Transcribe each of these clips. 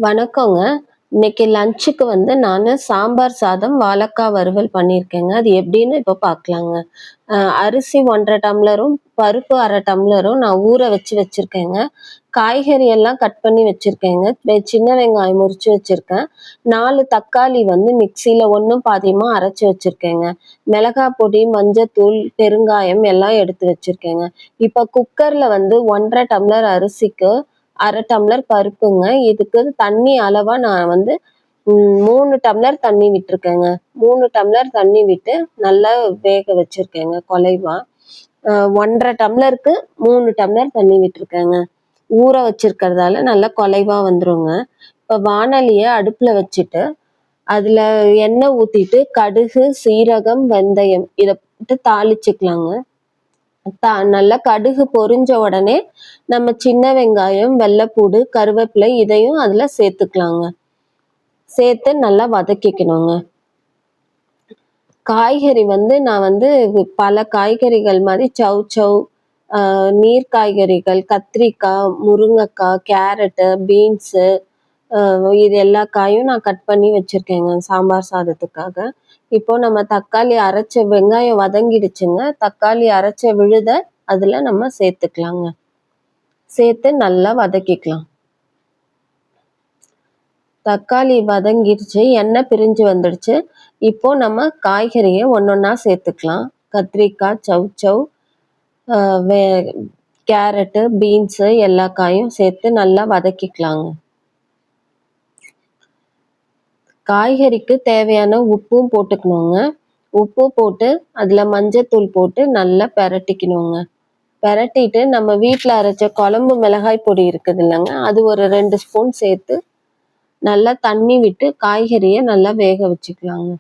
வணக்கங்க. இன்னைக்கு லஞ்சுக்கு நானு சாம்பார் சாதம், வாழைக்காய் வறுவல் பண்ணியிருக்கேங்க. அது எப்படின்னு இப்ப பார்க்கலாங்க. அரிசி 1 1/2 டம்ளரும், பருப்பு 1/2 டம்ளரும் நான் ஊற வச்சிருக்கேங்க. காய்கறி எல்லாம் கட் பண்ணி வச்சிருக்கேங்க. சின்ன வெங்காயம் உரிச்சு வச்சிருக்கேன். 4 தக்காளி மிக்ஸியில ஒண்ணும் பாதியுமா அரைச்சு வச்சிருக்கேங்க. மிளகாய் பொடி, மஞ்சத்தூள், பெருங்காயம் எல்லாம் எடுத்து வச்சிருக்கேங்க. இப்ப குக்கர்ல 1 1/2 டம்ளர் அரிசிக்கு 1/2 டம்ளர் பருப்புங்க. இதுக்கு தண்ணி அளவா நான் 3 டம்ளர் தண்ணி விட்டுருக்கேங்க. 3 டம்ளர் தண்ணி விட்டு நல்லா வேக வச்சிருக்கேங்க குழைவா. 1 1/2 டம்ளருக்கு 3 டம்ளர் தண்ணி விட்டுருக்கேங்க. ஊற வச்சிருக்கிறதால நல்லா குழைவா வந்துருங்க. இப்ப வாணலிய அடுப்புல வச்சுட்டு, அதுல எண்ணெய் ஊத்திட்டு கடுகு, சீரகம், வெந்தயம் இத போட்டு தாளிச்சுக்கலாங்க. நல்லா கடுகு பொரிஞ்ச உடனே நம்ம சின்ன வெங்காயம், வெள்ளைப்பூடு, கருவேப்பிலை இதையும் அதுல சேர்த்துக்கலாங்க. சேர்த்து நல்லா வதக்கிக்கணுங்க. காய்கறி நான் பல காய்கறிகள் மாதிரி சௌசௌ, நீர் காய்கறிகள், கத்திரிக்காய், முருங்கைக்காய், கேரட்டு, பீன்ஸு இது எல்லா காயும் நான் கட் பண்ணி வச்சிருக்கேங்க சாம்பார் சாதத்துக்காக. இப்போ நம்ம தக்காளி அரைச்ச வெங்காயம் வதங்கிடுச்சுங்க. தக்காளி அரைச்ச விழுத அதுல நம்ம சேர்த்துக்கலாங்க. சேர்த்து நல்லா வதக்கிக்கலாம். தக்காளி வதங்கிடுச்சு, எண்ணெய் பிரிஞ்சு வந்துடுச்சு. இப்போ நம்ம காய்கறியை ஒன்னொன்னா சேர்த்துக்கலாம். கத்திரிக்காய், சௌசௌ, கேரட்டு, பீன்ஸு எல்லா காயும் சேர்த்து நல்லா வதக்கிக்கலாங்க. காய்கறிக்கு தேவையான உப்பும் போட்டுக்கணுங்க. உப்பு போட்டு அதுல மஞ்சத்தூள் போட்டு நல்லா பெரட்டிக்கணுங்க. பெரட்டிட்டு நம்ம வீட்டில் அரைச்ச குழம்பு மிளகாய் பொடி இருக்குது இல்லைங்க, அது ஒரு 2 ஸ்பூன் சேர்த்து நல்லா தண்ணி விட்டு காய்கறியை நல்லா வேக வச்சுக்கலாங்க.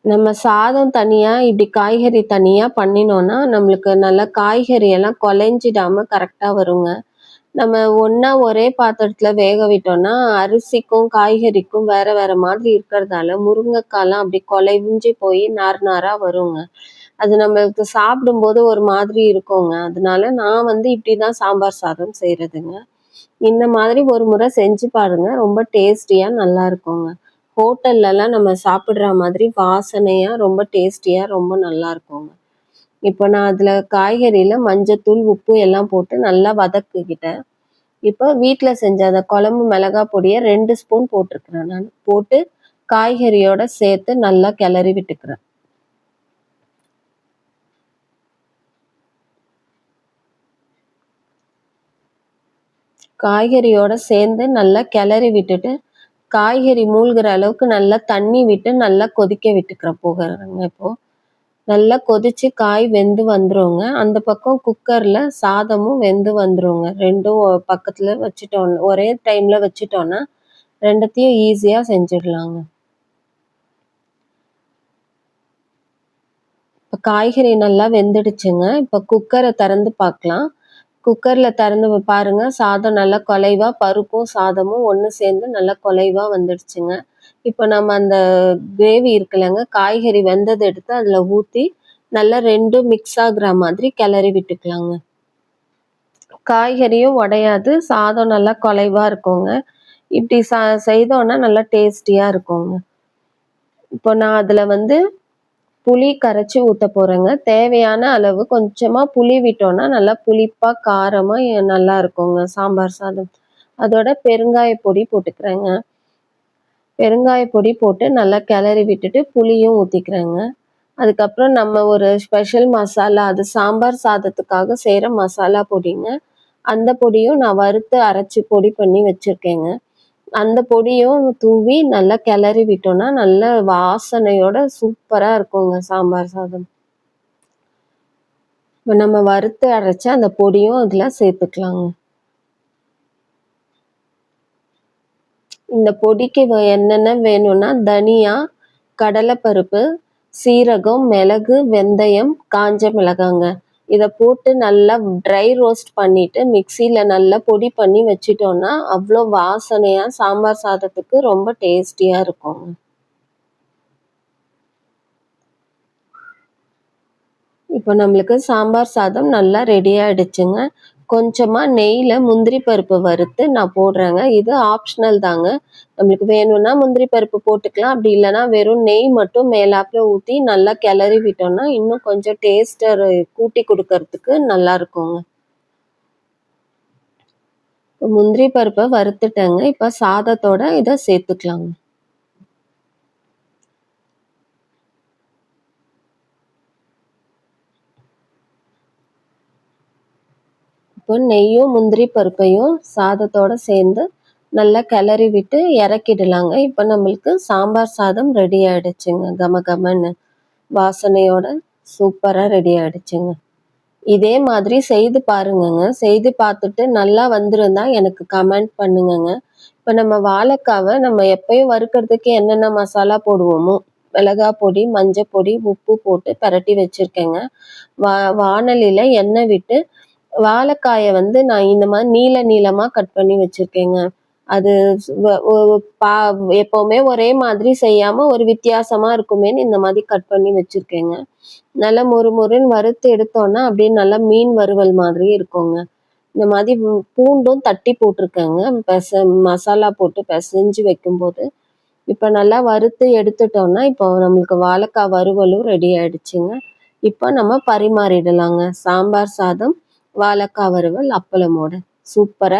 நம்ம சாதம் தனியா இப்படி காய்கறி தனியா பண்ணினோம்னா நம்மளுக்கு நல்லா காய்கறி எல்லாம் குலைஞ்சிடாம கரெக்டா வருங்க. நம்ம ஒண்ணா ஒரே பாத்திரத்துல வேக விட்டோம்னா அரிசிக்கும் காய்கறிக்கும் வேற வேற மாதிரி இருக்கிறதால முருங்கைக்காலாம் அப்படி குலைஞ்சி போய் நார் நாரா வருங்க. அது நம்மளுக்கு சாப்பிடும்போது ஒரு மாதிரி இருக்குங்க. அதனால நான் இப்படிதான் சாம்பார் சாதம் செய்யறதுங்க. இந்த மாதிரி ஒரு முறை செஞ்சு பாருங்க. ரொம்ப டேஸ்டியா நல்லா இருக்குங்க. ஹோட்டல்லலாம் நம்ம சாப்பிடுற மாதிரி வாசனையா ரொம்ப டேஸ்டியா ரொம்ப நல்லா இருக்குங்க. இப்போ நான் அதுல காய்கறியில மஞ்சத்தூள், உப்பு எல்லாம் போட்டு நல்லா வதக்கிக்கிட்டேன். இப்போ வீட்ல செஞ்ச அந்த குழம்பு மிளகாய் பொடியை 2 ஸ்பூன் போட்டிருக்கிறேன் நான். போட்டு காய்கறியோட சேர்த்து நல்லா கிளறி விட்டுக்கிறேன். காய்கறியோட சேர்ந்து நல்லா கிளறி விட்டுட்டு காய்கறி மூழ்கிற அளவுக்கு நல்லா தண்ணி விட்டு நல்லா கொதிக்க விட்டுக்கிறேன் போகிறேங்க. இப்போ நல்லா கொதிச்சு காய் வெந்து வந்துருங்க. அந்த பக்கம் குக்கர்ல சாதமும் வெந்து வந்துருங்க. 2ம் பக்கத்துல வச்சுட்டோம், ஒரே டைம்ல வச்சுட்டோம்னா 2த்தையும் ஈஸியா செஞ்சிடலாங்க. இப்போ காய்கறி நல்லா வெந்துடுச்சுங்க. இப்போ குக்கரை திறந்து பார்க்கலாம். குக்கர்ல திறந்து பாருங்க, சாதம் நல்லா குலைவா பருப்பும் சாதமும் ஒன்று சேர்ந்து நல்லா குலைவா வந்துடுச்சுங்க. இப்போ நம்ம அந்த கிரேவி இருக்குல்லங்க, காய்கறி வெந்ததை எடுத்து அதில் ஊற்றி நல்லா 2ம் மிக்ஸ் ஆகுற மாதிரி கிளறி விட்டுக்கலாங்க. காய்கறியும் உடையாது, சாதம் நல்லா குலைவா இருக்குங்க. இப்படி செய்தோன்னா நல்லா டேஸ்டியா இருக்குங்க. இப்போ நான் அதில் புளி கரைச்சி ஊற்ற போகிறேங்க. தேவையான அளவு கொஞ்சமாக புளி விட்டோன்னா நல்லா புளிப்பாக காரமாக நல்லா இருக்குங்க சாம்பார் சாதம். அதோட பெருங்காய பொடி போட்டுக்கிறேங்க. பெருங்காய பொடி போட்டு நல்லா கிளறி விட்டுட்டு புளியும் ஊற்றிக்கிறேங்க. அதுக்கப்புறம் நம்ம ஒரு ஸ்பெஷல் மசாலா, அது சாம்பார் சாதத்துக்காக செய்கிற மசாலா பொடிங்க. அந்த பொடியும் நான் வறுத்து அரைச்சி பொடி பண்ணி வச்சுருக்கேங்க. அந்த பொடியும் தூவி நல்லா கிளறி விட்டோம்னா நல்ல வாசனையோட சூப்பரா இருக்குங்க சாம்பார் சாதம். இப்போ நம்ம வறுத்து அரைச்ச அந்த பொடியும் அதில் சேர்த்துக்கலாங்க. இந்த பொடிக்கு என்னென்ன வேணும்னா தனியா, கடலைப்பருப்பு, சீரகம், மிளகு, வெந்தயம், காஞ்ச மிளகாங்க. இதை போட்டு நல்லா ட்ரை ரோஸ்ட் பண்ணிட்டு மிக்சியில் நல்லா பொடி பண்ணி வச்சிட்டோம்னா அவ்வளோ வாசனையாக சாம்பார் சாதத்துக்கு ரொம்ப டேஸ்டியாக இருக்குங்க. இப்போ நம்மளுக்கு சாம்பார் சாதம் நல்லா ரெடி ஆயிடுச்சுங்க. கொஞ்சமா நெய்யில முந்திரி பருப்பு வறுத்து நான் போடுறேங்க. இது ஆப்ஷனல் தாங்க. நம்மளுக்கு வேணும்னா முந்திரி பருப்பு போட்டுக்கலாம். அப்படி இல்லன்னா வெறும் நெய் மட்டும் மேலாப்புல ஊத்தி நல்லா கிளறி விட்டோம்னா, இன்னும் கொஞ்சம் டேஸ்ட்ட கூட்டி குடுக்கறதுக்கு நல்லாருக்குங்க. முந்திரி பருப்ப வறுத்துட்டேங்க. இப்ப சாதத்தோட இத சேர்த்துக்கலாங்க. இப்போ நெய்யும், முந்திரி பருப்பையும் சாதத்தோட சேர்ந்து நல்லா கிளறி விட்டு இறக்கிடலாங்க. இப்ப நம்மளுக்கு சாம்பார் சாதம் ரெடி ஆயிடுச்சுங்க. கம கமன்னு வாசனையோட சூப்பரா ரெடி ஆயிடுச்சுங்க. இதே மாதிரி செய்து பாருங்கங்க. செய்து பார்த்துட்டு நல்லா வந்திருந்தா எனக்கு கமெண்ட் பண்ணுங்கங்க. இப்ப நம்ம வாழைக்காவ நம்ம எப்பயும் வறுக்கிறதுக்கு என்னென்ன மசாலா போடுவோமோ, மிளகா பொடி, மஞ்சள் பொடி, உப்பு போட்டு பெரட்டி வச்சிருக்கேங்க. வா வாணலியில எண்ணெய் விட்டு வாழைக்காய வந்து நான் இந்த மாரி நீள நீளமா கட் பண்ணி வச்சிருக்கேங்க. அது ஸ் வ ஒ பா எப்பவுமே ஒரே மாதிரி செய்யாம ஒரு வித்தியாசமா இருக்குமேன்னு இந்த மாதிரி கட் பண்ணி வச்சிருக்கேங்க. நல்லா மொறு மொறுன்னு வறுத்து எடுத்தோம்னா, அப்படியே நல்லா மீன் வறுவல் மாதிரி இருக்குங்க. இந்த மாதிரி பூண்டும் தட்டி போட்டுருக்கேங்க. மசாலா போட்டு பெசஞ்சு வைக்கும்போது. இப்ப நல்லா வறுத்து எடுத்துட்டோம்னா, இப்போ நம்மளுக்கு வாழைக்காய் வறுவலும் ரெடி ஆயிடுச்சுங்க. இப்ப நம்ம பரிமாறிடலாங்க. சாம்பார் சாதம், வாழைக்காய் வறுவல், அப்பளமோட. சூப்பரா